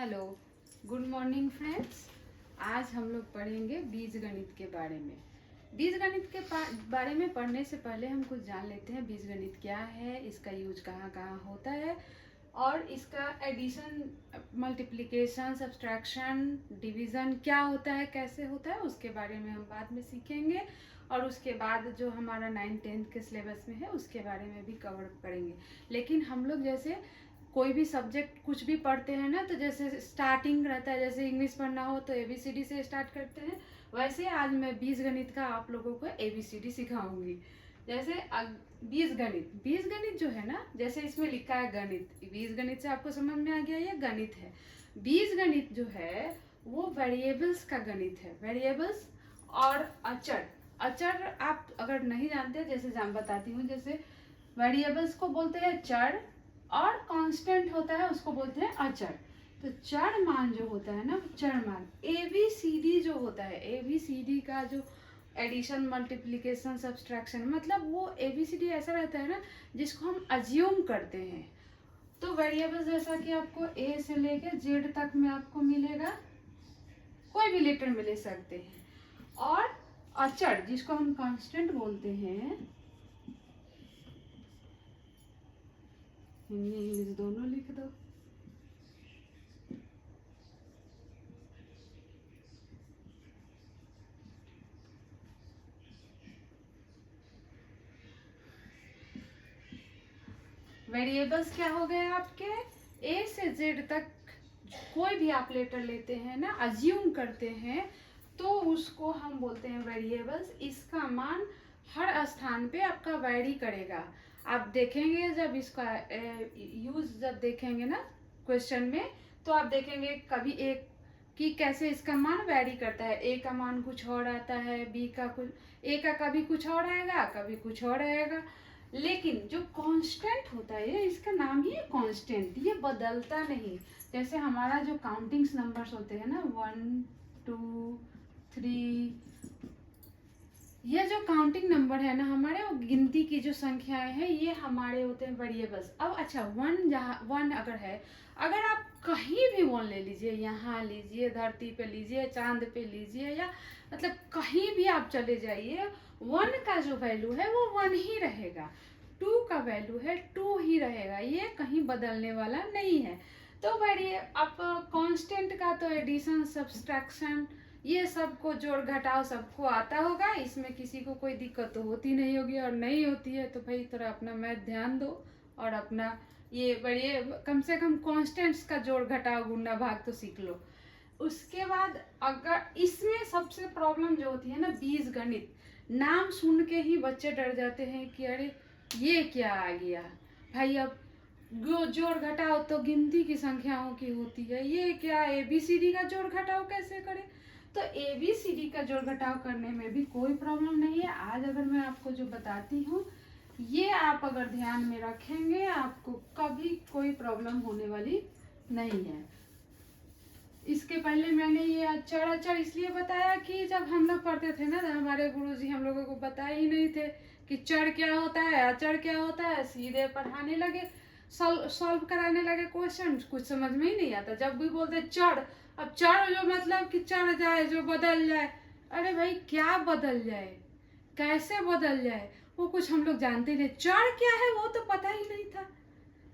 Hello, good morning friends. आज हम लोग पढ़ेंगे बीजगणित के बारे में। बीजगणित के बारे में पढ़ने से पहले हम कुछ जान लेते हैं बीजगणित क्या है, इसका यूज कहाँ कहाँ होता है और इसका एडिशन, मल्टीप्लिकेशन, सब्सट्रैक्शन, डिवीज़न क्या होता है, कैसे होता है, उसके बारे में हम बाद में सीखेंगे। और उसके बाद जो हमारा 9th-10th के सिलेबस में है उसके बारे में भी कवर करेंगे। लेकिन हम लोग जैसे कोई भी सब्जेक्ट कुछ भी पढ़ते हैं ना, तो जैसे स्टार्टिंग रहता है, जैसे इंग्लिश पढ़ना हो तो ABCD से स्टार्ट करते हैं, वैसे आज मैं बीजगणित का आप लोगों को ABCD सिखाऊंगी। जैसे बीजगणित बीजगणित जो है ना, जैसे इसमें लिखा है गणित, बीजगणित से आपको समझ में आ गया ये गणित है। बीजगणित जो है वो वेरिएबल्स का गणित है, वेरिएबल्स और अचर। अचर आप अगर नहीं जानते, जैसे बताती हूँ, जैसे वेरिएबल्स को बोलते हैं चर और कांस्टेंट होता है उसको बोलते हैं अचर। तो चर मान जो होता है ना, चर मान ABCD जो होता है, ABCD का जो एडिशन, मल्टीप्लिकेशन, सब्सट्रैक्शन, मतलब वो ABCD ऐसा रहता है ना जिसको हम अज्यूम करते हैं। तो वेरिएबल्स जैसा कि आपको A से लेके Z तक में आपको मिलेगा, कोई भी लेटर में ले सकते हैं। और अचर जिसको हम कांस्टेंट बोलते हैं, हिंदी इंग्लिश दोनों लिख दो। वेरिएबल्स क्या हो गए आपके, A से Z तक कोई भी आप लेटर लेते हैं ना, अज्यूम करते हैं, तो उसको हम बोलते हैं वेरिएबल्स। इसका मान हर स्थान पे आपका वैरी करेगा। आप देखेंगे जब इसका यूज जब देखेंगे ना क्वेश्चन में, तो आप देखेंगे कभी एक कि कैसे इसका मान वैरी करता है। A का मान कुछ और आता है, B का कुछ, A का कभी कुछ और आएगा, कभी कुछ और आएगा। लेकिन जो कांस्टेंट होता है, इसका नाम ही है कांस्टेंट, ये बदलता नहीं। जैसे हमारा जो काउंटिंग्स नंबर्स होते हैं ना, 1 2 3, ये जो काउंटिंग नंबर है ना हमारे, वो गिनती की जो संख्याएं हैं, ये हमारे होते हैं वेरिएबल्स। अब अच्छा, वन अगर है, अगर आप कहीं भी वन ले लीजिए, यहाँ लीजिए, धरती पे लीजिए, चांद पे लीजिए, या मतलब कहीं भी आप चले जाइए, वन का जो वैल्यू है वो वन ही रहेगा, टू का वैल्यू है टू ही रहेगा, ये कहीं बदलने वाला नहीं है। तो वैरिए आप कांस्टेंट का तो एडिशन, सब्सट्रैक्शन, ये सबको जोड़ घटाव सबको आता होगा, इसमें किसी को कोई दिक्कत तो होती नहीं होगी। और नहीं होती है तो भाई थोड़ा अपना मैथ ध्यान दो और अपना ये बढ़िए, कम से कम कांस्टेंट्स का जोड़ घटाव गुणा भाग तो सीख लो। उसके बाद अगर इसमें सबसे प्रॉब्लम जो होती है ना, बीजगणित, नाम सुन के ही बच्चे डर जाते हैं कि अरे ये क्या आ गया भाई। अब जोड़ घटाव तो गिनती की संख्याओं की होती है, ये क्या ABCD का जोड़ घटाव कैसे करें। तो ABCD का जोड़ घटाव करने में भी कोई प्रॉब्लम नहीं है। आज अगर मैं आपको जो बताती हूँ, ये आप अगर ध्यान में रखेंगे, आपको कभी कोई प्रॉब्लम होने वाली नहीं है। इसके पहले मैंने ये अचर इसलिए बताया कि जब हम लोग पढ़ते थे ना, हमारे गुरुजी हम लोगों को बताए ही नहीं थे कि चर क्या होता है, अचर क्या होता है। सीधे पढ़ाने लगे, सॉल्व कराने लगे क्वेश्चन, कुछ समझ में ही नहीं आता। जब भी बोलते चर, अब चर जो मतलब कि चढ़ जाए, जो बदल जाए, अरे भाई क्या बदल जाए, कैसे बदल जाए, वो कुछ हम लोग जानते नहीं। चर क्या है वो तो पता ही नहीं था।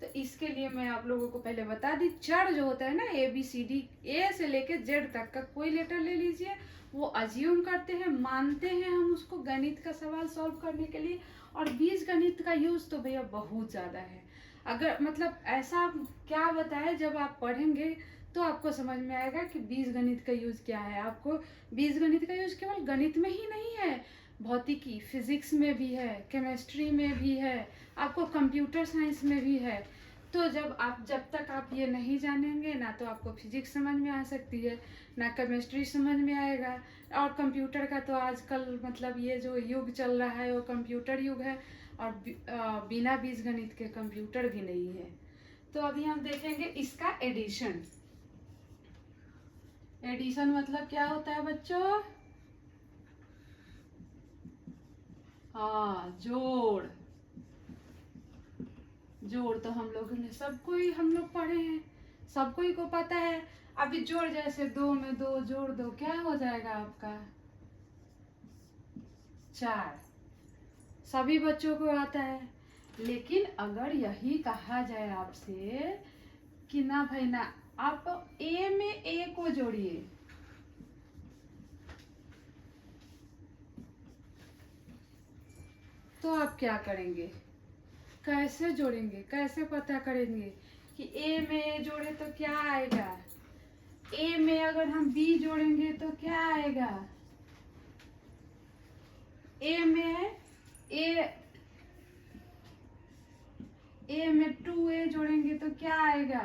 तो इसके लिए मैं आप लोगों को पहले बता दी, चर जो होता है ना, ABCD, A से लेके Z तक का कोई लेटर ले लीजिए, वो अज्यूम करते हैं, मानते हैं हम उसको गणित का सवाल सॉल्व करने के लिए। और बीज गणित का यूज तो भैया बहुत ज़्यादा है। अगर मतलब ऐसा क्या बताए, जब आप पढ़ेंगे तो आपको समझ में आएगा कि बीज गणित का यूज क्या है। आपको बीज गणित का यूज केवल गणित में ही नहीं है, भौतिकी, फिजिक्स में भी है, केमिस्ट्री में भी है, आपको कंप्यूटर साइंस में भी है। तो जब तक आप ये नहीं जानेंगे ना, तो आपको फिजिक्स समझ में आ सकती है, ना केमिस्ट्री समझ में आएगा। और कंप्यूटर का तो आजकल मतलब ये जो युग चल रहा है वो कंप्यूटर युग है, और बिना बीजगणित के कंप्यूटर भी नहीं है। तो अभी हम देखेंगे इसका एडिशन। एडिशन मतलब क्या होता है बच्चों? हाँ, जोड़। जोड़ तो हम लोग ने सबको ही हम लोग पढ़े हैं, सबको ही को पता है। अभी जोड़, जैसे 2 में 2 जोड़ दो, क्या हो जाएगा आपका 4। सभी बच्चों को आता है। लेकिन अगर यही कहा जाए आपसे कि ना भाई ना, आप ए में ए को जोड़िए, तो आप क्या करेंगे? कैसे जोड़ेंगे, कैसे पता करेंगे कि ए में ए जोड़े तो क्या आएगा? ए में अगर हम बी जोड़ेंगे तो क्या आएगा? ए में ए में 2a जोड़ेंगे तो क्या आएगा?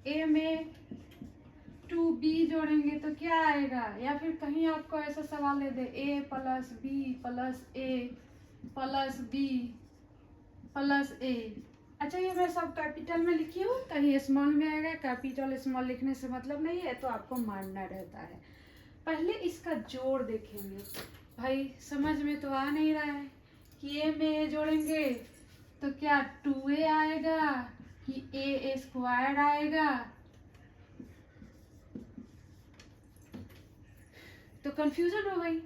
ए में 2b जोड़ेंगे तो क्या आएगा? या फिर कहीं आपको ऐसा सवाल दे दे a plus B plus A plus B plus A, अच्छा ये मैं सब कैपिटल में लिखी हूँ, कहीं स्मॉल में आएगा। कैपिटल स्मॉल लिखने से मतलब नहीं है, तो आपको मानना रहता है। पहले इसका जोड़ देखेंगे। भाई समझ में तो आ नहीं रहा है कि ए में ए जोड़ेंगे तो क्या 2a आएगा कि ए स्क्वायर आएगा? तो कंफ्यूजन हो गई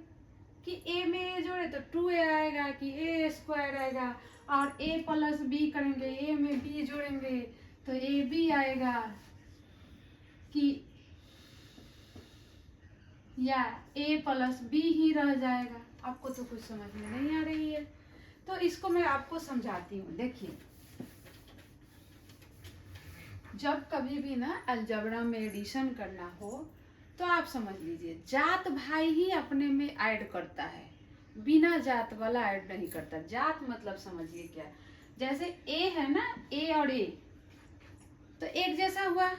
कि ए में ए जोड़े तो 2a आएगा कि ए स्क्वायर आएगा, और a प्लस बी करेंगे, ए में बी जोड़ेंगे तो ए बी आएगा कि, या a प्लस बी ही रह जाएगा। आपको तो कुछ समझ में नहीं आ रही है, तो इसको मैं आपको समझाती हूँ। देखिए, जब कभी भी ना अलजबरा में एडिशन करना हो तो आप समझ लीजिए, जात भाई ही अपने में ऐड करता है, बिना जात वाला ऐड नहीं करता। जात मतलब समझिए क्या, जैसे ए है ना, ए और ए तो एक जैसा हुआ,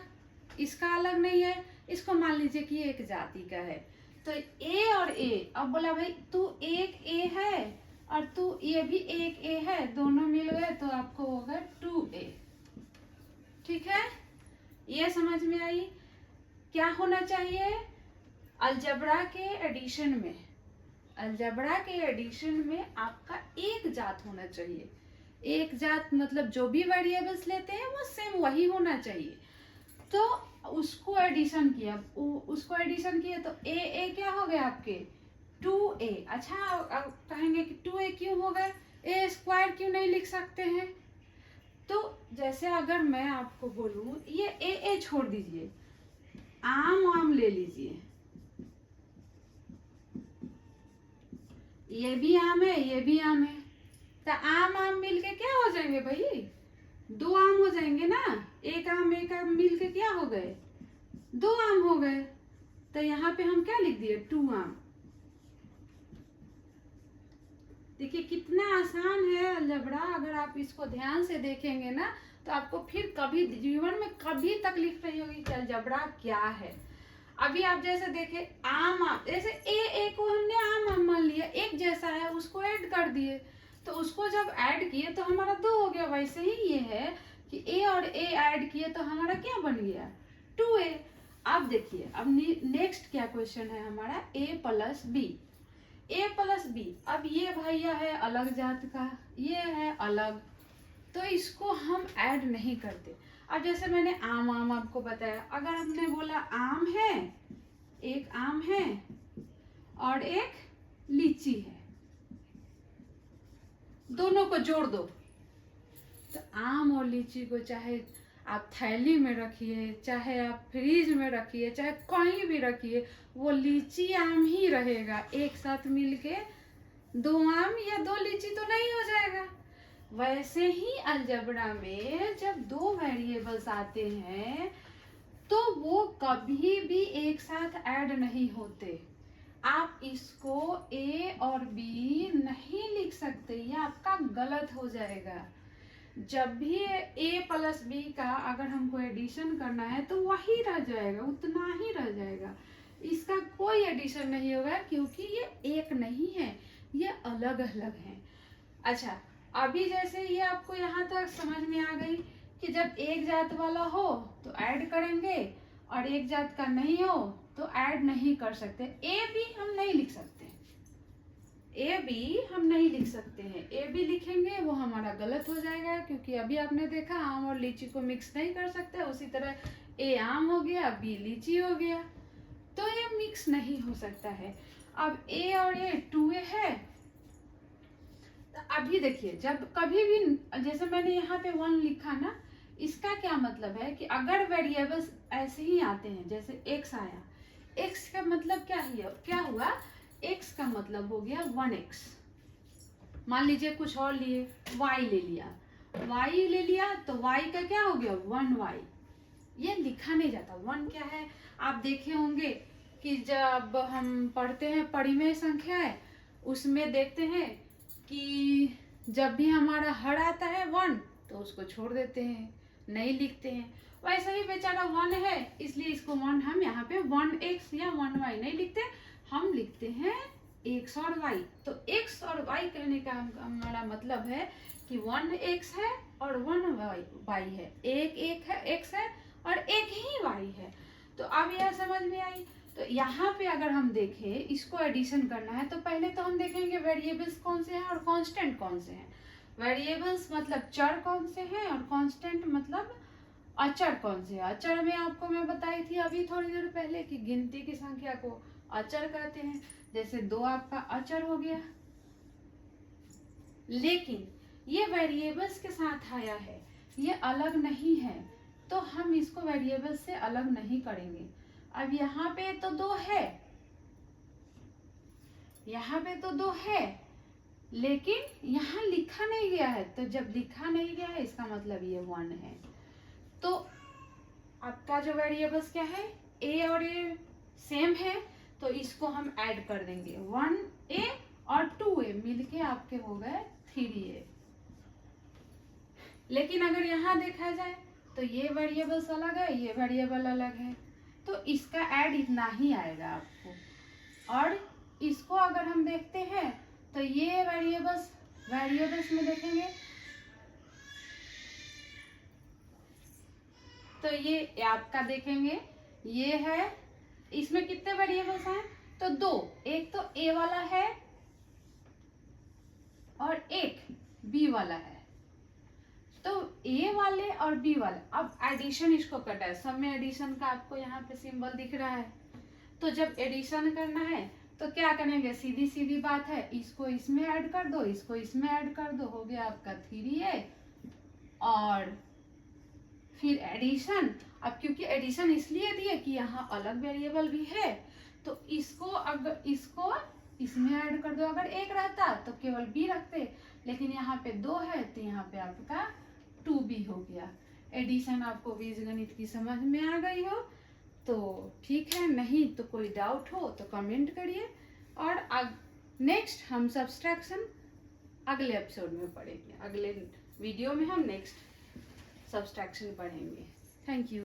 इसका अलग नहीं है। इसको मान लीजिए कि एक जाति का है, तो ए और ए, अब बोला भाई तू एक ए है और तू ये भी एक ए है, दोनों मिल गए तो आपको होगा 2a। ठीक है, ये समझ में आई? क्या होना चाहिए अलजबरा के एडिशन में? अलजबरा के एडिशन में आपका एक जात होना चाहिए। एक जात मतलब जो भी वेरिएबल्स लेते हैं वो सेम वही होना चाहिए। तो उसको एडिशन किया, तो ए क्या हो गया आपके 2a। अच्छा, अब कहेंगे कि 2a क्यों हो गए, ए स्क्वायर क्यों नहीं लिख सकते हैं? तो जैसे अगर मैं आपको बोलूं ये ए छोड़ दीजिए, आम ले लीजिए, ये भी आम है ये भी आम है, तो आम मिलके क्या हो जाएंगे भाई? 2 आम हो जाएंगे ना। एक आम मिलके क्या हो गए? 2 आम हो गए। तो यहाँ पे हम क्या लिख दिए? 2 आम। देखिए कितना आसान है अलजबरा। अगर आप इसको ध्यान से देखेंगे ना तो आपको फिर कभी जीवन में कभी तकलीफ नहीं होगी कि अलजबरा क्या है। अभी आप जैसे देखे आम, जैसे ए को हमने आम मान लिया, एक जैसा है, उसको ऐड कर दिए, तो उसको जब ऐड किए तो हमारा 2 हो गया। वैसे ही ये है कि ए और ए ऐड किए तो हमारा क्या बन गया? 2a। अब देखिए, अब नेक्स्ट क्या क्वेश्चन है हमारा? a plus b. A plus b, अब ये भैया है अलग जात का, ये है अलग, तो इसको हम ऐड नहीं करते। अब जैसे मैंने आम आपको बताया, अगर हमने बोला आम है, एक आम है और एक लीची है, दोनों को जोड़ दो, तो आम और लीची को चाहे आप थैली में रखिए, चाहे आप फ्रिज में रखिए, चाहे कहीं भी रखिए, वो लीची आम ही रहेगा। एक साथ मिलके 2 आम या 2 लीची तो नहीं हो जाएगा। वैसे ही अलजबरा में जब 2 वेरिएबल्स आते हैं तो वो कभी भी एक साथ ऐड नहीं होते। आप इसको a और b नहीं लिख सकते, ये आपका गलत हो जाएगा। जब भी a प्लस बी का अगर हमको एडिशन करना है तो वही रह जाएगा, उतना ही रह जाएगा, इसका कोई एडिशन नहीं होगा, क्योंकि ये एक नहीं है, ये अलग अलग है। अच्छा, अभी जैसे ये आपको यहाँ तक समझ में आ गई कि जब एक जात वाला हो तो ऐड करेंगे और एक जात का नहीं हो तो ऐड नहीं कर सकते। ए भी हम नहीं लिख सकते, ए बी हम नहीं लिख सकते हैं, ए बी लिखेंगे वो हमारा गलत हो जाएगा, क्योंकि अभी आपने देखा आम और लीची को मिक्स नहीं कर सकते। उसी तरह ए आम हो गया, बी लीची हो गया, तो ये मिक्स नहीं हो सकता है। अब ए और ए 2a है। तो अभी देखिए, जब कभी भी जैसे मैंने यहाँ पे 1 लिखा ना, इसका क्या मतलब है कि अगर वेरिएबल्स ऐसे ही आते हैं, जैसे x आया, x का मतलब क्या हुआ, x का मतलब हो गया 1x। मान लीजिए कुछ और लिए, y ले लिया, तो y का क्या हो गया 1y। ये लिखा नहीं जाता। 1 क्या है, आप देखे होंगे कि जब हम पढ़ते हैं परिमेय संख्या है, उसमें देखते हैं कि जब भी हमारा हर आता है 1 तो उसको छोड़ देते हैं, नहीं लिखते हैं। वैसे ही बेचारा 1 है, इसलिए इसको 1 हम यहाँ पे 1x या 1y नहीं लिखते, हम लिखते हैं x और y। तो x और y कहने का हमारा मतलब है कि 1x है और 1y है, एक है x है और एक ही y है। तो अब यह समझ में आई। तो यहाँ पे अगर हम देखें, इसको एडिशन करना है तो पहले तो हम देखेंगे वेरिएबल्स कौन से हैं और कांस्टेंट कौन से हैं। वेरिएबल्स मतलब चर कौन से हैं और कांस्टेंट मतलब अचर कौन से हैं। अचर में आपको मैं बताई थी अभी थोड़ी देर पहले कि गिनती की संख्या को अचर कहते हैं। जैसे 2 आपका अचर हो गया। लेकिन ये वेरिएबल्स के साथ आया है, ये अलग नहीं है, तो हम इसको वेरिएबल से अलग नहीं करेंगे। अब यहाँ पे तो 2 है, यहाँ पे तो 2 है, लेकिन यहाँ लिखा नहीं गया है। तो जब लिखा नहीं गया है इसका मतलब ये 1 है। तो आपका जो वेरिएबल्स क्या है, a और a सेम है, तो इसको हम ऐड कर देंगे। 1a और 2a मिलके आपके हो गए 3a। लेकिन अगर यहाँ देखा जाए तो ये वेरिएबल्स अलग है, ये वेरिएबल अलग है, तो इसका ऐड इतना ही आएगा आपको। और इसको अगर हम देखते हैं तो ये वेरिएबल्स में देखेंगे तो ये आपका देखेंगे, ये है, इसमें कितने वेरिएबल्स हैं, तो 2। एक तो a वाला है और एक b वाला है। तो a वाले और b वाले, अब एडिशन इसको करना है, सब में एडिशन का आपको यहाँ पे सिंबल दिख रहा है। तो जब एडिशन करना है तो क्या करेंगे, सीधी सीधी बात है, इसको इसमें ऐड कर दो, इसको इसमें ऐड कर दो, हो गया आपका 3a। और फिर एडिशन, अब क्योंकि एडिशन इसलिए दिए कि यहाँ अलग वेरिएबल भी है, तो इसको इसमें ऐड कर दो। अगर 1 रहता तो केवल b रखते, लेकिन यहाँ पे 2 है तो यहाँ पे आपका 2b हो गया। एडिशन आपको बीजगणित की समझ में आ गई हो तो ठीक है, नहीं तो कोई डाउट हो तो कमेंट करिए। और नेक्स्ट हम सब्सट्रैक्शन अगले एपिसोड में पढ़ेंगे, अगले वीडियो में हम नेक्स्ट सब्सट्रैक्शन पढ़ेंगे। Thank you.